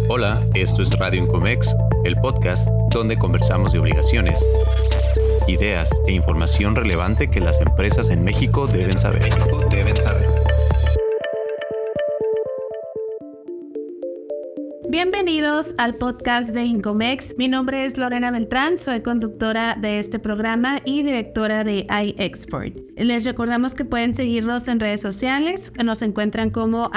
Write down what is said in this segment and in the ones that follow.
Hola, esto es Radio Incomex, el podcast donde conversamos de obligaciones, ideas e información relevante que las empresas en México deben saber. Bienvenidos al podcast de Incomex. Mi nombre es Lorena Beltrán, soy conductora de este programa y directora de iExport. Les recordamos que pueden seguirnos en redes sociales, nos encuentran como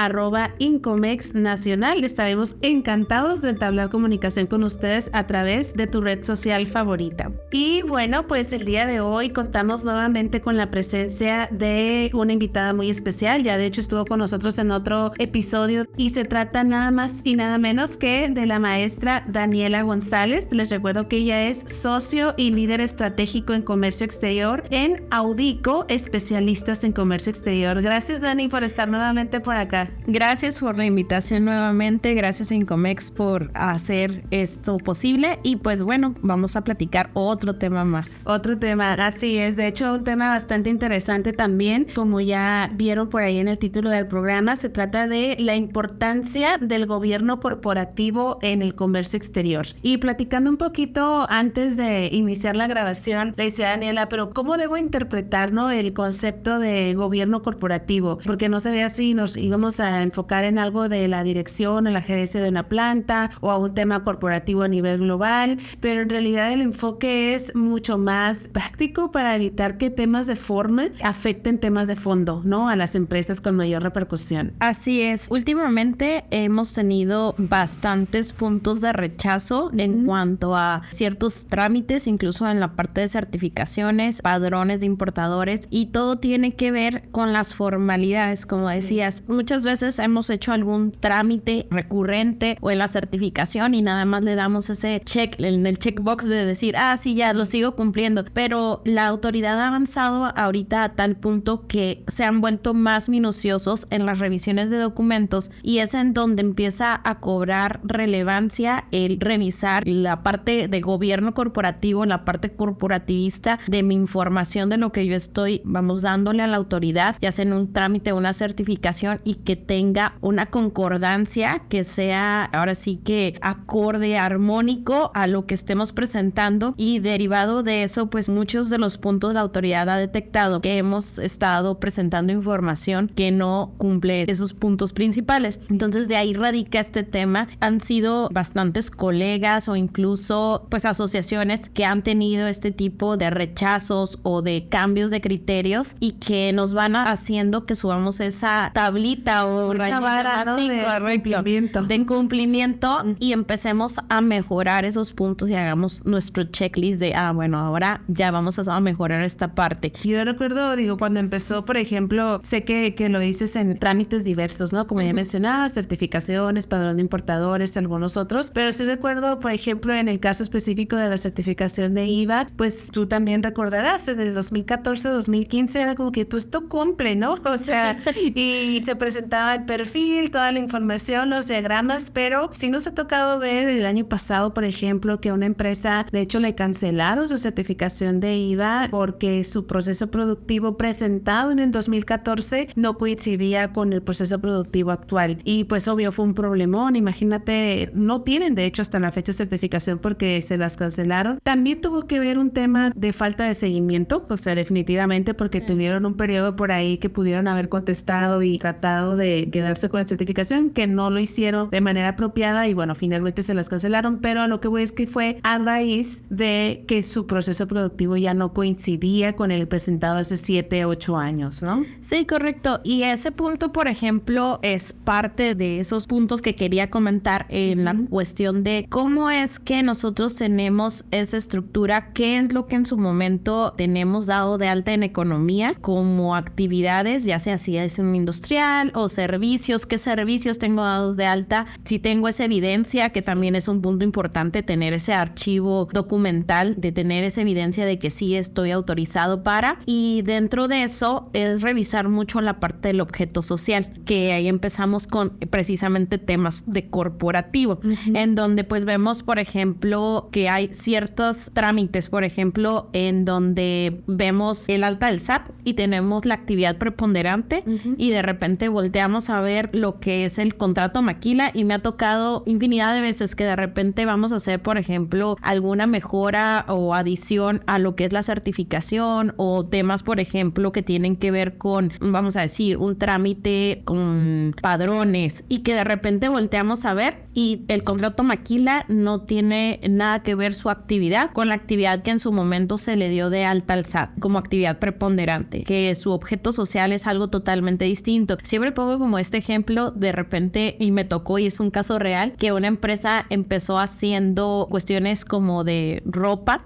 @IncomexNacional. Estaremos encantados de entablar comunicación con ustedes a través de tu red social favorita. Y bueno, pues el día de hoy contamos nuevamente con la presencia de una invitada muy especial. Ya de hecho estuvo con nosotros en otro episodio y se trata nada más y nada menos que de la maestra Daniela González. Les recuerdo que ella es socio y líder estratégico en comercio exterior en Audico, especialistas en comercio exterior. Gracias, Dani, por estar nuevamente por acá. Gracias por la invitación nuevamente, gracias a Incomex por hacer esto posible y pues bueno, vamos a platicar otro tema más. Otro tema, así es, de hecho un tema bastante interesante también, como ya vieron por ahí en el título del programa, se trata de la importancia del gobierno corporativo en el comercio exterior. Y platicando un poquito antes de iniciar la grabación, le decía a Daniela, pero ¿cómo debo interpretar, no, el concepto de gobierno corporativo? Porque no sabía si nos íbamos a enfocar en algo de la dirección, en la gerencia de una planta o a un tema corporativo a nivel global, pero en realidad el enfoque es mucho más práctico para evitar que temas de forma afecten temas de fondo, ¿no? A las empresas con mayor repercusión. Así es. Últimamente hemos tenido bastantes puntos de rechazo en cuanto a ciertos trámites, incluso en la parte de certificaciones, padrones de importadores, y todo tiene que ver con las formalidades, como decías. Muchas veces hemos hecho algún trámite recurrente o en la certificación y nada más le damos ese check, en el checkbox de decir, sí, ya lo sigo cumpliendo, pero la autoridad ha avanzado ahorita a tal punto que se han vuelto más minuciosos en las revisiones de documentos y es en donde empieza a cobrar relevancia el revisar la parte de gobierno corporativo, la parte corporativista de mi información, de lo que yo estoy, dándole a la autoridad, ya sea en un trámite, una certificación, y que tenga una concordancia que sea ahora sí que acorde, armónico a lo que estemos presentando, y derivado de eso, pues muchos de los puntos la autoridad ha detectado que hemos estado presentando información que no cumple esos puntos principales. Entonces de ahí radica este tema. Han sido bastantes colegas o incluso pues asociaciones que han tenido este tipo de rechazos o de cambios de criterios y que nos van haciendo que subamos esa tablita o rayita de cumplimiento y empecemos a mejorar esos puntos y hagamos nuestro checklist de ahora ya vamos a mejorar esta parte. Yo recuerdo, cuando empezó, por ejemplo, sé que lo dices en trámites diversos, ¿no? Como ya mencionaba, certificaciones, padrón de importadores, algunos otros, pero sí recuerdo, por ejemplo, en el caso específico de la certificación de IVA, pues tú también recordarás, en el 2014-2015 era como que tú esto cumple, ¿no? O sea, y se presentaba el perfil, toda la información, los diagramas, pero sí nos ha tocado ver el año pasado, por ejemplo, que una empresa, de hecho, le cancelaron su certificación de IVA porque su proceso productivo presentado en el 2014 no coincidía con el proceso productivo actual. Y pues obvio fue un problemón, imagínate, no tienen de hecho hasta la fecha certificación porque se las cancelaron. También tuvo que ver un tema de falta de seguimiento, o sea, definitivamente porque tuvieron un periodo por ahí que pudieron haber contestado y tratado de quedarse con la certificación, que no lo hicieron de manera apropiada y bueno, finalmente se las cancelaron, pero a lo que voy es que fue a raíz de que su proceso productivo ya no coincidía con el presentado hace 7-8 años, ¿no? Sí, correcto. Y ese punto, por ejemplo, es parte de esos puntos que quería comentar en la cuestión de cómo es que nosotros tenemos esa estructura, qué es lo que en su momento tenemos dado de alta en economía como actividades, ya sea si es un industrial o servicios, qué servicios tengo dados de alta, si tengo esa evidencia, que también es un punto importante, tener ese archivo documental, de tener esa evidencia de que sí estoy autorizado para, y dentro de eso es revisar mucho la parte del objeto social, que ahí empezamos con precisamente temas de corporativo, en donde pues vemos, por ejemplo, que hay ciertos trámites, por ejemplo, en donde vemos el alta del SAT y tenemos la actividad preponderante y de repente volteamos a ver lo que es el contrato maquila, y me ha tocado infinidad de veces que de repente vamos a hacer, por ejemplo, alguna mejora o adición a lo que es la certificación, o temas, por ejemplo, que tienen que ver con, vamos a decir, un trámite con padrones, y que de repente volteamos a ver y el contrato maquila no tiene nada que ver su actividad con la actividad que en su momento se le dio de alta al SAT como actividad preponderante, que su objeto social es algo totalmente distinto. Siempre pongo como este ejemplo de repente, y me tocó, y es un caso real, que una empresa empezó haciendo cuestiones como de ropa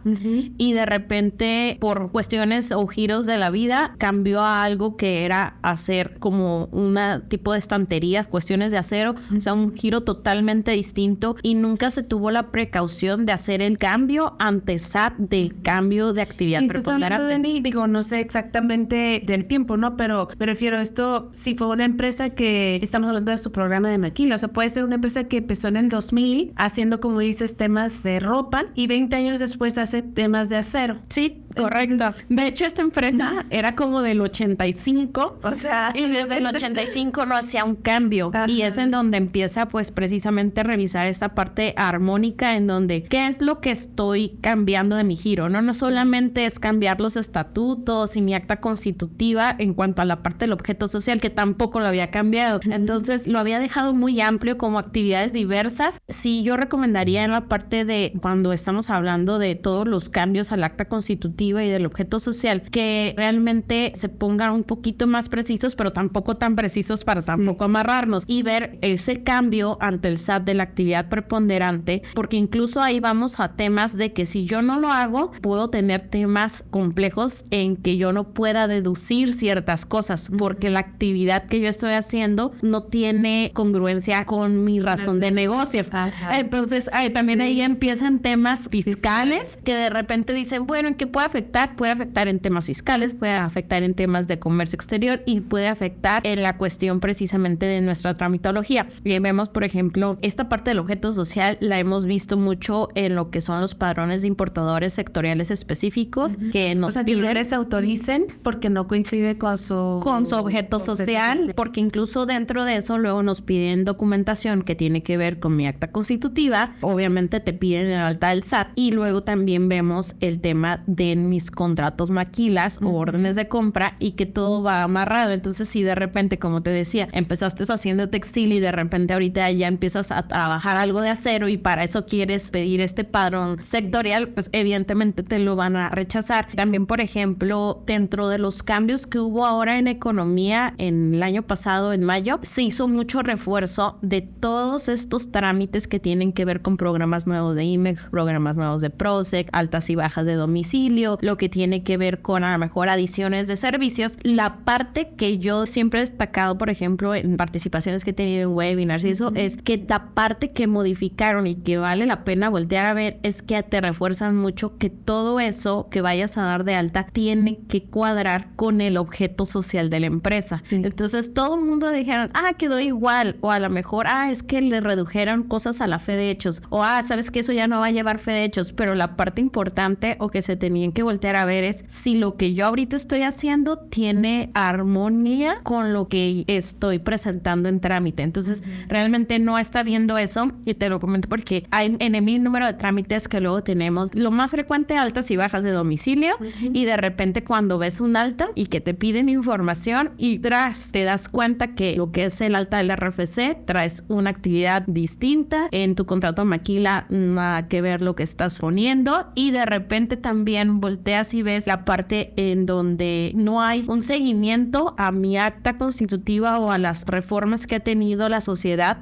y de repente por cuestiones o giros de la vida cambió a algo que era hacer como una tipo de estantería, cuestiones de acero, o sea, un giro totalmente distinto, y nunca se tuvo la precaución de hacer el cambio ante SAT del cambio de actividad preponderante. Digo, no sé exactamente del tiempo, ¿no? Pero me refiero a esto, si fue una empresa que estamos hablando de su programa de maquila, o sea, puede ser una empresa que empezó en el 2000 haciendo, como dices, temas de ropa y 20 años después hace temas de acero. Sí, correcto. De hecho, esta empresa era como del 85, o sea, y desde el 85 no hacía un cambio. Y es en donde empieza, pues, precisamente a revisar esa parte armónica, en donde, ¿qué es lo que estoy cambiando de mi giro? No solamente es cambiar los estatutos y mi acta constitutiva en cuanto a la parte del objeto social, que tampoco lo había cambiado. Entonces, lo había dejado muy amplio como actividades diversas. Sí, yo recomendaría en la parte de cuando estamos hablando de todos los cambios al acta constitutiva y del objeto social, que realmente se pongan un poquito más precisos, pero tampoco tan precisos para tampoco amarrarnos, y ver ese cambio ante el SAT de la actividad preponderante, porque incluso ahí vamos a temas de que si yo no lo hago, puedo tener temas complejos en que yo no pueda deducir ciertas cosas, porque la actividad que yo estoy haciendo no tiene congruencia con mi razón de negocio. Entonces, también ahí empiezan temas fiscales que de repente dicen, bueno, ¿en qué puede afectar? Puede afectar en temas fiscales, puede afectar en temas de comercio exterior y puede afectar en la cuestión precisamente de nuestra tramitología. Y vemos, por ejemplo, esta parte del objeto social la hemos visto mucho en lo que son los padrones de importadores sectoriales específicos que nos piden que les autoricen porque no coincide con su objeto social, porque incluso dentro de eso luego nos piden documentación que tiene que ver con mi acta constitutiva. Obviamente te piden el alta del SAT, y luego también vemos el tema de mis contratos maquilas o órdenes de compra, y que todo va amarrado. Entonces, si de repente, como te decía, empezaste haciendo textil y de repente ahorita ya empiezas a trabajar algo de acero y para eso quieres pedir este padrón sectorial, pues evidentemente te lo van a rechazar. También, por ejemplo, dentro de los cambios que hubo ahora en economía en el año pasado, en mayo, se hizo mucho refuerzo de todos estos trámites que tienen que ver con programas nuevos de IMEX, programas nuevos de PROSEC, altas y bajas de domicilio, lo que tiene que ver con a lo mejor adiciones de servicios. La parte que yo siempre he destacado, por ejemplo, en participaciones que he tenido en webinars y eso, es que la parte que modificaron y que vale la pena voltear a ver es que te refuerzan mucho que todo eso que vayas a dar de alta tiene que cuadrar con el objeto social de la empresa. Entonces todo el mundo dijeron, quedó igual, o a lo mejor, es que le redujeron cosas a la fe de hechos, o sabes que eso ya no va a llevar fe de hechos, pero la parte importante o que se tenían que voltear a ver es si lo que yo ahorita estoy haciendo tiene armonía con lo que estoy presentando en trámite. Entonces realmente no está viendo eso, y te lo comento porque hay en el número de trámites que luego tenemos, lo más frecuente, altas y bajas de domicilio, y de repente cuando ves un alta y que te piden información y te das cuenta que lo que es el alta del RFC traes una actividad distinta, en tu contrato maquila nada que ver lo que estás poniendo, y de repente también volteas y ves la parte en donde no hay un seguimiento a mi acta constitutiva o a las reformas que ha tenido la sociedad,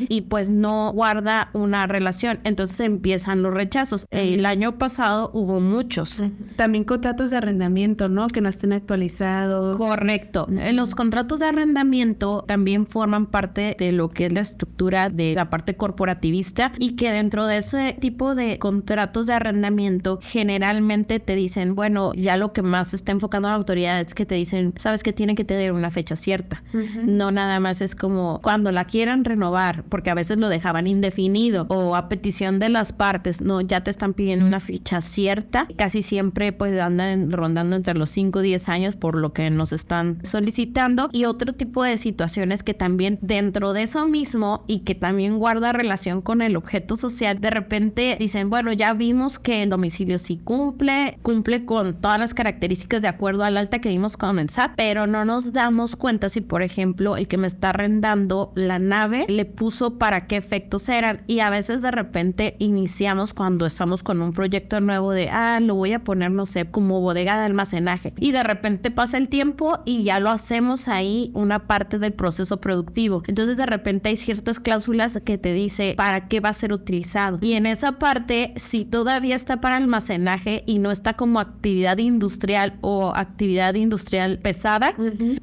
y pues no guarda una relación. Entonces empiezan los rechazos. El año pasado hubo muchos. También contratos de arrendamiento, ¿no? Que no estén actualizados. Correcto. Los contratos de arrendamiento también forman parte de lo que es la estructura de la parte corporativista, y que dentro de ese tipo de contratos de arrendamiento generalmente te dicen, bueno, ya lo que más se está enfocando a la autoridad es que te dicen, sabes que tiene que tener una fecha cierta. No nada más es como cuando la quieran renovar, porque a veces lo dejaban indefinido o a petición de las partes, no, ya te están pidiendo una fecha cierta. Casi siempre pues andan rondando entre los 5 o 10 años por lo que nos están solicitando. Y otro tipo de situaciones que también dentro de eso mismo y que también guarda relación con el objeto social, de repente dicen, bueno, ya vimos que el domicilio sí cumple con todas las características de acuerdo al alta que dimos con el SAT, pero no nos damos cuenta si, por ejemplo, el que me está arrendando la nave le puso para qué efectos eran. Y a veces de repente iniciamos cuando estamos con un proyecto nuevo de, lo voy a poner, no sé, como bodega de almacenaje. Y de repente pasa el tiempo y ya lo hacemos ahí una parte del proceso productivo. Entonces de repente hay ciertas cláusulas que te dice para qué va a ser utilizado. Y en esa parte, si todavía está para almacenaje y no está como actividad industrial o actividad industrial pesada,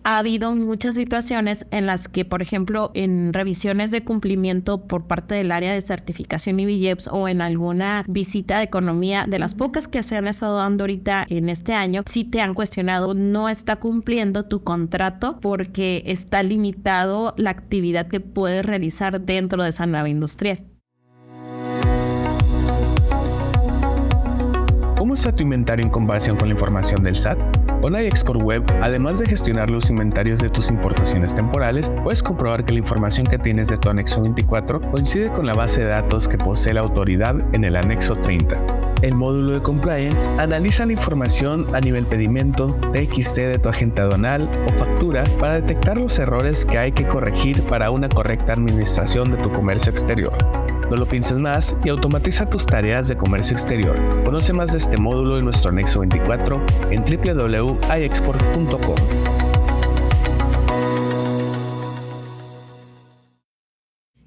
ha habido muchas situaciones en las que, por ejemplo, en revisiones de cumplimiento por parte del área de certificación y BIEPS o en alguna visita de economía, de las pocas que se han estado dando ahorita en este año, sí te han cuestionado, no está cumpliendo tu contrato porque está limitado la actividad que puedes realizar dentro de esa nave industrial. ¿Cómo está tu inventario en comparación con la información del SAT? Con iExport Web, además de gestionar los inventarios de tus importaciones temporales, puedes comprobar que la información que tienes de tu anexo 24 coincide con la base de datos que posee la autoridad en el anexo 30. El módulo de Compliance analiza la información a nivel pedimento, TXT de tu agente aduanal o factura para detectar los errores que hay que corregir para una correcta administración de tu comercio exterior. No lo pienses más y automatiza tus tareas de comercio exterior. Conoce más de este módulo en nuestro anexo 24 en www.iexport.com.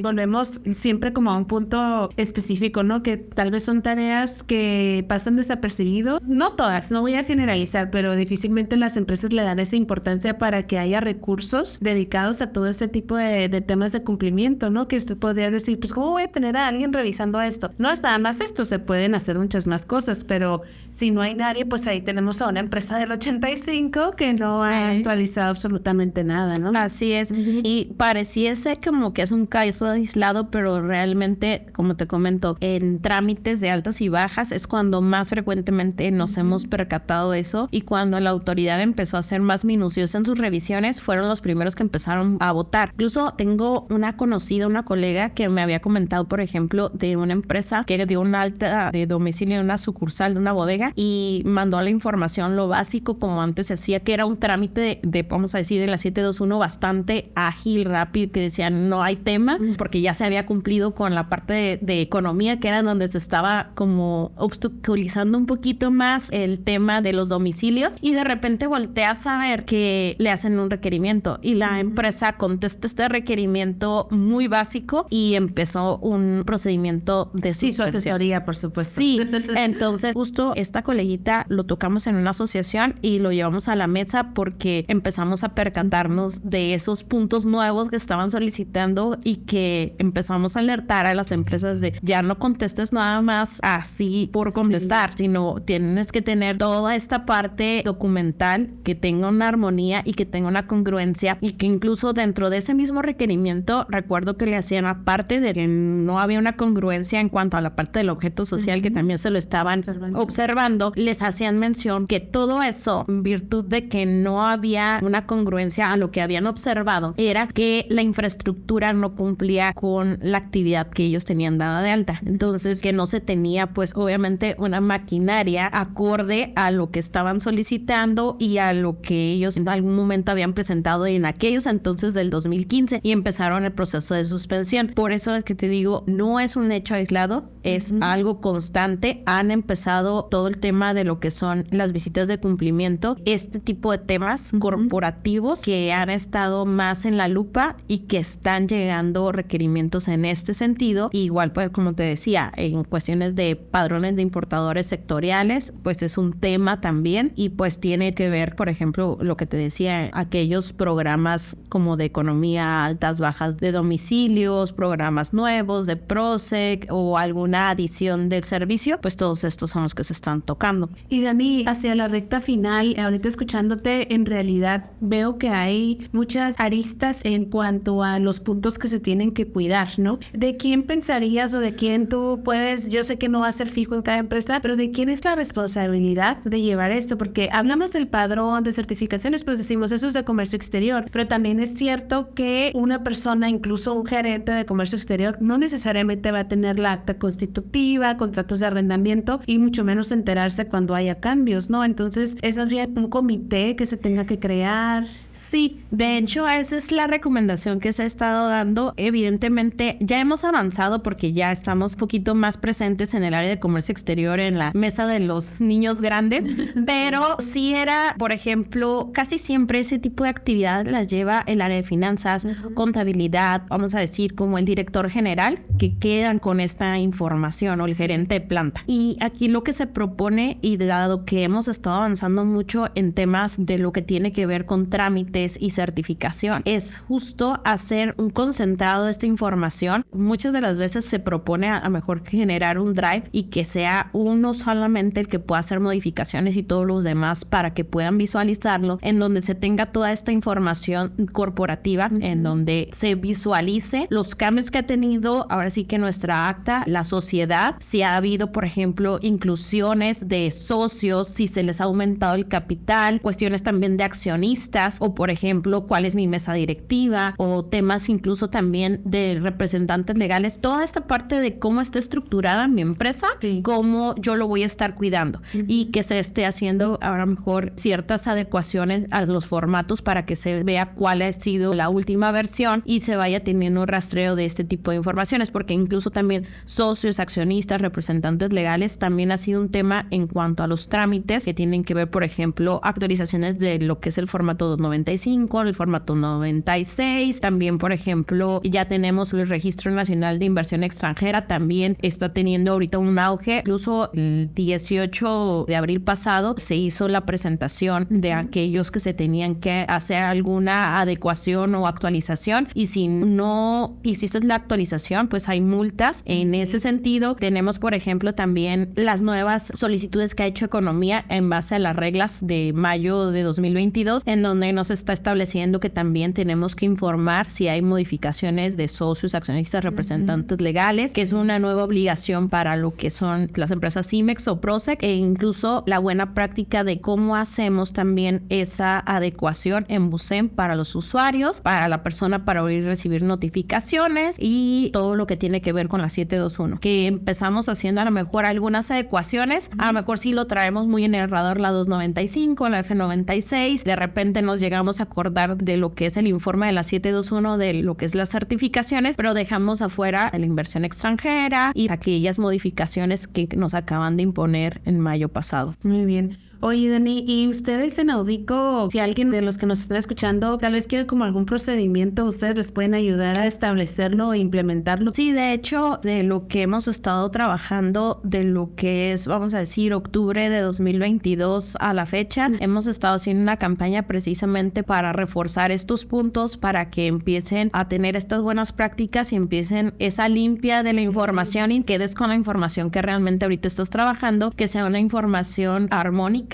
Volvemos siempre como a un punto específico, ¿no? Que tal vez son tareas que pasan desapercibido. No todas, no voy a generalizar, pero difícilmente las empresas le dan esa importancia para que haya recursos dedicados a todo este tipo de temas de cumplimiento, ¿no? Que usted podría decir, pues, ¿cómo voy a tener a alguien revisando esto? No es nada más esto, se pueden hacer muchas más cosas, pero si no hay nadie, pues ahí tenemos a una empresa del 85 que no ha actualizado absolutamente nada, ¿no? Así es. Y pareciese como que es un caso aislado, pero realmente, como te comento, en trámites de altas y bajas es cuando más frecuentemente nos hemos percatado de eso, y cuando la autoridad empezó a ser más minuciosa en sus revisiones, fueron los primeros que empezaron a votar. Incluso tengo una conocida, una colega que me había comentado, por ejemplo, de una empresa que dio una alta de domicilio en una sucursal de una bodega y mandó la información, lo básico, como antes se hacía, que era un trámite de vamos a decir, de la 721 bastante ágil, rápido, que decían no hay tema, porque ya se había cumplido con la parte de economía, que era donde se estaba como obstaculizando un poquito más el tema de los domicilios, y de repente volteas a ver que le hacen un requerimiento y la empresa contesta este requerimiento muy básico y empezó un procedimiento de suspensión. Sí, su asesoría, por supuesto. Sí, entonces justo esta coleguita lo tocamos en una asociación y lo llevamos a la mesa porque empezamos a percatarnos de esos puntos nuevos que estaban solicitando y que empezamos a alertar a las empresas de ya no contestes nada más así por contestar, sino tienes que tener toda esta parte documental que tenga una armonía y que tenga una congruencia, y que incluso dentro de ese mismo requerimiento recuerdo que le hacían, aparte de que no había una congruencia en cuanto a la parte del objeto social, que también se lo estaban observando, les hacían mención que todo eso, en virtud de que no había una congruencia a lo que habían observado, era que la infraestructura no cumplía con la actividad que ellos tenían dada de alta. Entonces, que no se tenía, pues, obviamente, una maquinaria acorde a lo que estaban solicitando y a lo que ellos en algún momento habían presentado en aquellos entonces del 2015, y empezaron el proceso de suspensión. Por eso es que te digo, no es un hecho aislado, es algo constante. Han empezado todo el tema de lo que son las visitas de cumplimiento, este tipo de temas corporativos que han estado más en la lupa y que están llegando requerimientos en este sentido. Igual, pues, como te decía, en cuestiones de padrones de importadores sectoriales, pues es un tema también y pues tiene que ver, por ejemplo, lo que te decía, aquellos programas como de economía altas, bajas de domicilios, programas nuevos de PROSEC o alguna adición del servicio, pues todos estos son los que se están tocando. Y Dani, hacia la recta final, ahorita escuchándote, en realidad veo que hay muchas aristas en cuanto a los puntos que se tienen que cuidar, ¿no? ¿De quién pensarías o de quién tú puedes, yo sé que no va a ser fijo en cada empresa, pero de quién es la responsabilidad de llevar esto? Porque hablamos del padrón de certificaciones, pues decimos eso es de comercio exterior, pero también es cierto que una persona, incluso un gerente de comercio exterior, no necesariamente va a tener la acta constitutiva, contratos de arrendamiento y mucho menos enterarse cuando haya cambios, ¿no? Entonces, ¿eso es bien un comité que se tenga que crear? Sí, de hecho, esa es la recomendación que se ha estado dando. Evidentemente, ya hemos avanzado porque ya estamos un poquito más presentes en el área de comercio exterior, en la mesa de los niños grandes, pero sí era, por ejemplo, casi siempre ese tipo de actividad las lleva el área de finanzas, contabilidad, vamos a decir, como el director general, que quedan con esta información, o el gerente de planta. Y aquí lo que se propone, y dado que hemos estado avanzando mucho en temas de lo que tiene que ver con trámites y certificación, es justo hacer un concentrado de esta información. Muchas de las veces se propone a lo mejor generar un drive y que sea uno solamente el que pueda hacer modificaciones y todos los demás para que puedan visualizarlo, en donde se tenga toda esta información corporativa, en donde se visualice los cambios que ha tenido ahora sí que nuestra acta, la sociedad, si ha habido, por ejemplo, inclusiones de socios, si se les ha aumentado el capital, cuestiones también de accionistas, o por ejemplo, cuál es mi mesa directiva, o temas incluso también de representantes legales, toda esta parte de cómo está estructurada mi empresa, cómo yo lo voy a estar cuidando, y que se esté haciendo ahora mejor ciertas adecuaciones a los formatos para que se vea cuál ha sido la última versión y se vaya teniendo un rastreo de este tipo de informaciones, porque incluso también socios, accionistas, representantes legales, también ha sido un tema en cuanto a los trámites que tienen que ver, por ejemplo, actualizaciones de lo que es el formato 295, el formato 96, también, por ejemplo, ya tenemos el Registro Nacional de Inversión Extranjera, también está teniendo ahorita un auge. Incluso el 18 de abril pasado se hizo la presentación de aquellos que se tenían que hacer alguna adecuación o actualización, y si no hiciste la actualización, pues hay multas. En ese sentido, tenemos, por ejemplo, también las nuevas solicitudes que ha hecho Economía en base a las reglas de mayo de 2022, en donde nos está estableciendo que también tenemos que informar si hay modificaciones de socios, accionistas, representantes legales, que es una nueva obligación para lo que son las empresas IMEX o PROSEC, e incluso la buena práctica de cómo hacemos también esa adecuación en BUSEM para los usuarios, para la persona para oír y recibir notificaciones, y todo lo que tiene que ver con la 721, que empezamos haciendo a lo mejor algunas adecuaciones, a lo mejor sí lo traemos muy en el radar la 295, la F96, de repente nos llegamos a acordar de lo que es el informe de la 721, de lo que es las certificaciones, pero dejamos afuera la inversión extranjera y aquellas modificaciones que nos acaban de imponer en mayo pasado. Muy bien. Oye, Dani, ¿y ustedes en Audico, si alguien de los que nos están escuchando tal vez quiere como algún procedimiento, ustedes les pueden ayudar a establecerlo e implementarlo? Sí, de hecho, de lo que hemos estado trabajando, de lo que es, vamos a decir, octubre de 2022 a la fecha, hemos estado haciendo una campaña precisamente para reforzar estos puntos, para que empiecen a tener estas buenas prácticas y empiecen esa limpia de la información y quedes con la información que realmente ahorita estás trabajando, que sea una información armónica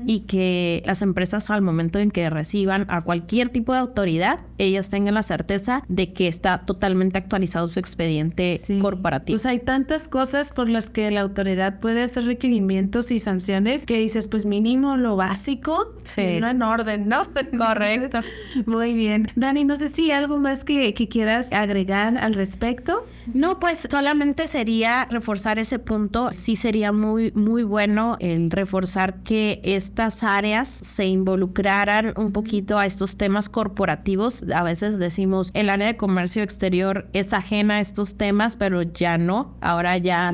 y que las empresas al momento en que reciban a cualquier tipo de autoridad, ellas tengan la certeza de que está totalmente actualizado su expediente corporativo. Pues hay tantas cosas por las que la autoridad puede hacer requerimientos y sanciones que dices, pues mínimo lo básico, no en orden, ¿no? Correcto. Muy bien. Dani, no sé si algo más que quieras agregar al respecto. No, pues solamente sería reforzar ese punto. Sí sería muy, muy bueno el reforzar que estas áreas se involucraran un poquito a estos temas corporativos. A veces decimos, el área de comercio exterior es ajena a estos temas, pero ya no. Ahora ya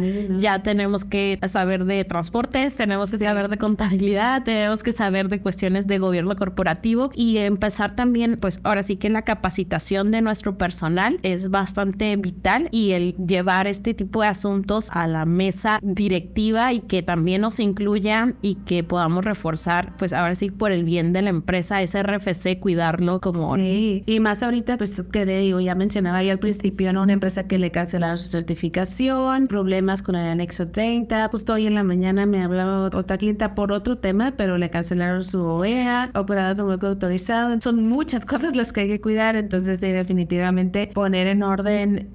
tenemos que saber de transportes, tenemos que saber de contabilidad, tenemos que saber de cuestiones de gobierno corporativo y empezar también, pues ahora sí que la capacitación de nuestro personal es bastante vital, y el llevar este tipo de asuntos a la mesa directiva y que también nos incluyan y que podamos reforzar, pues ahora sí por el bien de la empresa, ese RFC, cuidarlo como... Sí, y más ahorita, pues que digo, ya mencionaba yo al principio, ¿no? Una empresa que le cancelaron su certificación, problemas con el anexo 30, justo hoy en la mañana me hablaba otra clienta por otro tema, pero le cancelaron su OEA, operador como autorizado. Son muchas cosas las que hay que cuidar, entonces sí, definitivamente poner en orden,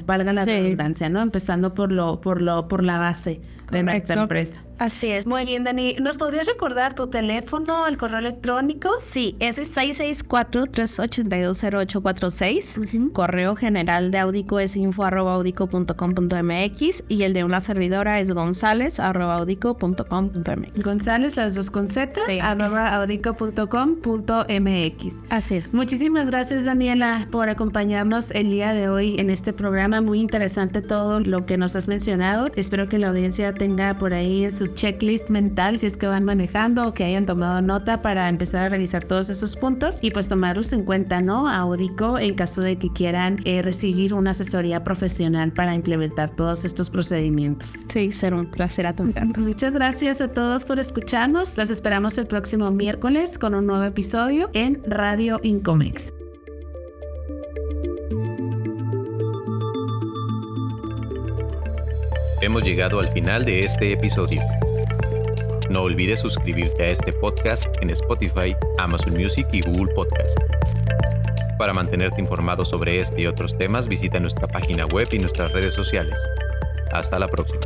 valga la redundancia, ¿no? Empezando por la base de nuestra empresa. Así es. Muy bien, Dani. ¿Nos podrías recordar tu teléfono, el correo electrónico? Sí, es 664-382-0846. Correo general de Audico es info@audico.com.mx y el de una servidora es gonzalez@audico.com.mx. González, las dos con Z, sí. @audico.com.mx. Así es. Muchísimas gracias, Daniela, por acompañarnos el día de hoy en este programa. Muy interesante todo lo que nos has mencionado. Espero que la audiencia tenga por ahí en su checklist mental, si es que van manejando o que hayan tomado nota para empezar a revisar todos esos puntos y pues tomarlos en cuenta, ¿no? A Audico en caso de que quieran recibir una asesoría profesional para implementar todos estos procedimientos. Sí, será un placer atenderlos. Muchas gracias a todos por escucharnos. Los esperamos el próximo miércoles con un nuevo episodio en Radio Incomex. Hemos llegado al final de este episodio. No olvides suscribirte a este podcast en Spotify, Amazon Music y Google Podcast. Para mantenerte informado sobre este y otros temas, visita nuestra página web y nuestras redes sociales. Hasta la próxima.